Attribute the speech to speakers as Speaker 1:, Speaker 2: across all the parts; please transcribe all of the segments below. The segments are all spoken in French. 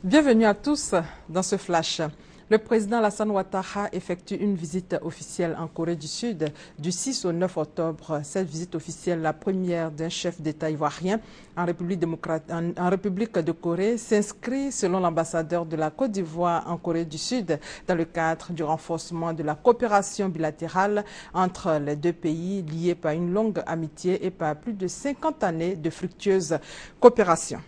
Speaker 1: Bienvenue à tous dans ce flash. Le président Alassane Ouattara effectue une visite officielle en Corée du Sud du 6 au 9 octobre. Cette visite officielle, la première d'un chef d'État ivoirien en République de Corée, s'inscrit selon l'ambassadeur de la Côte d'Ivoire en Corée du Sud dans le cadre du renforcement de la coopération bilatérale entre les deux pays liés par une longue amitié et par plus de 50 années de fructueuse coopération.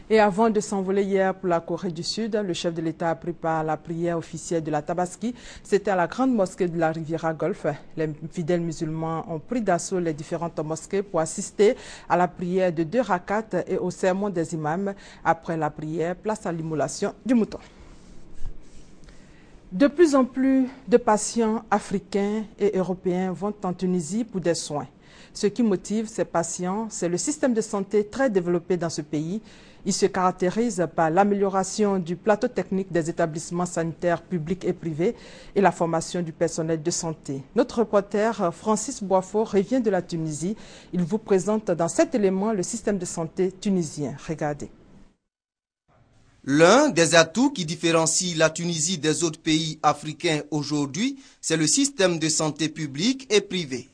Speaker 1: Et avant de s'envoler hier pour la Corée du Sud, le chef de l'État a pris part à la prière officielle de la Tabaski. C'était à la grande mosquée de la Riviera Golfe. Les fidèles musulmans ont pris d'assaut les différentes mosquées pour assister à la prière de 2 rakats et au sermon des imams. Après la prière, place à l'immolation du mouton. De plus en plus de patients africains et européens vont en Tunisie pour des soins. Ce qui motive ces patients, c'est le système de santé très développé dans ce pays. Il se caractérise par l'amélioration du plateau technique des établissements sanitaires publics et privés et la formation du personnel de santé. Notre reporter Francis Boifo revient de la Tunisie. Il vous présente dans cet élément le système de santé tunisien. Regardez.
Speaker 2: L'un des atouts qui différencie la Tunisie des autres pays africains aujourd'hui, c'est le système de santé public et privé.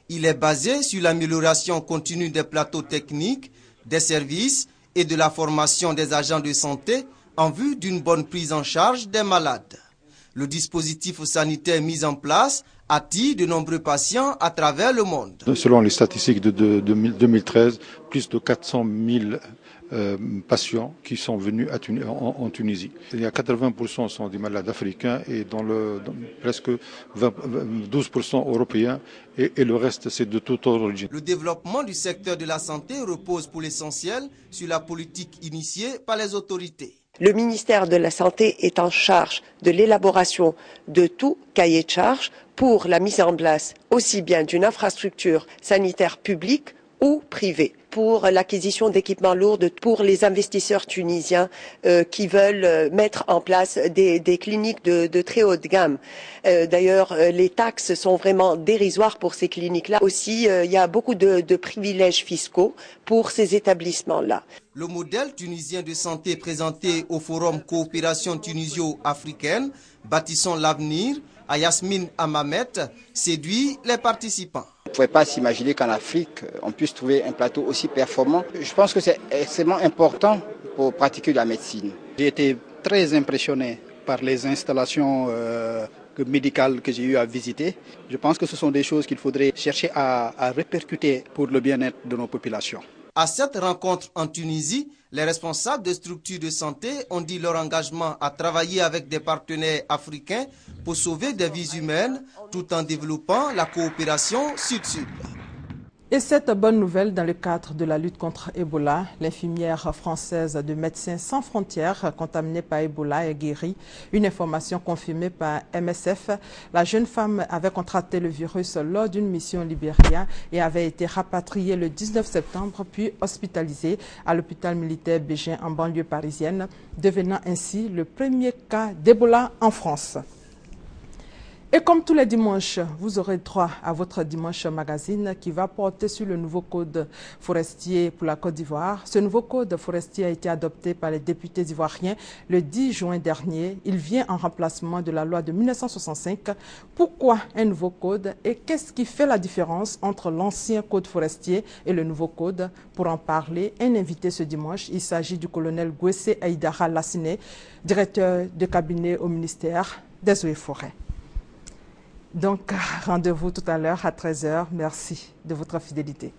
Speaker 2: Il est basé sur l'amélioration continue des plateaux techniques, des services et de la formation des agents de santé en vue d'une bonne prise en charge des malades. Le dispositif sanitaire mis en place attire de nombreux patients à travers le monde.
Speaker 3: Selon les statistiques de 2013, plus de 400 000 patients qui sont venus en Tunisie. Il y a 80% sont des malades africains et presque 12% européens et le reste c'est de toute origine.
Speaker 2: Le développement du secteur de la santé repose pour l'essentiel sur la politique initiée par les autorités.
Speaker 4: Le ministère de la Santé est en charge de l'élaboration de tout cahier de charges pour la mise en place aussi bien d'une infrastructure sanitaire publique ou privée, pour l'acquisition d'équipements lourds pour les investisseurs tunisiens qui veulent mettre en place des cliniques de très haute gamme. D'ailleurs, les taxes sont vraiment dérisoires pour ces cliniques-là. Aussi, il y a beaucoup de privilèges fiscaux pour ces établissements-là.
Speaker 2: Le modèle tunisien de santé présenté au forum Coopération tunisio-africaine, Bâtissons l'avenir, à Yasmine Amamet, séduit les participants.
Speaker 5: On ne pouvait pas s'imaginer qu'en Afrique, on puisse trouver un plateau aussi performant. Je pense que c'est extrêmement important pour pratiquer la médecine.
Speaker 6: J'ai été très impressionné par les installations médicales que j'ai eu à visiter. Je pense que ce sont des choses qu'il faudrait chercher à répercuter pour le bien-être de nos populations.
Speaker 2: À cette rencontre en Tunisie, les responsables des structures de santé ont dit leur engagement à travailler avec des partenaires africains pour sauver des vies humaines tout en développant la coopération sud-sud.
Speaker 1: Et cette bonne nouvelle dans le cadre de la lutte contre Ebola, l'infirmière française de Médecins sans frontières contaminée par Ebola est guérie. Une information confirmée par MSF. La jeune femme avait contracté le virus lors d'une mission au Libéria et avait été rapatriée le 19 septembre puis hospitalisée à l'hôpital militaire Bégin en banlieue parisienne, devenant ainsi le premier cas d'Ebola en France. Et comme tous les dimanches, vous aurez droit à votre Dimanche Magazine qui va porter sur le nouveau code forestier pour la Côte d'Ivoire. Ce nouveau code forestier a été adopté par les députés ivoiriens le 10 juin dernier. Il vient en remplacement de la loi de 1965. Pourquoi un nouveau code et qu'est-ce qui fait la différence entre l'ancien code forestier et le nouveau code? Pour en parler, un invité ce dimanche, il s'agit du colonel Gwessé Aïdara Lassine, directeur de cabinet au ministère des Eaux et Forêts. Donc, rendez-vous tout à l'heure à 13 h. Merci de votre fidélité.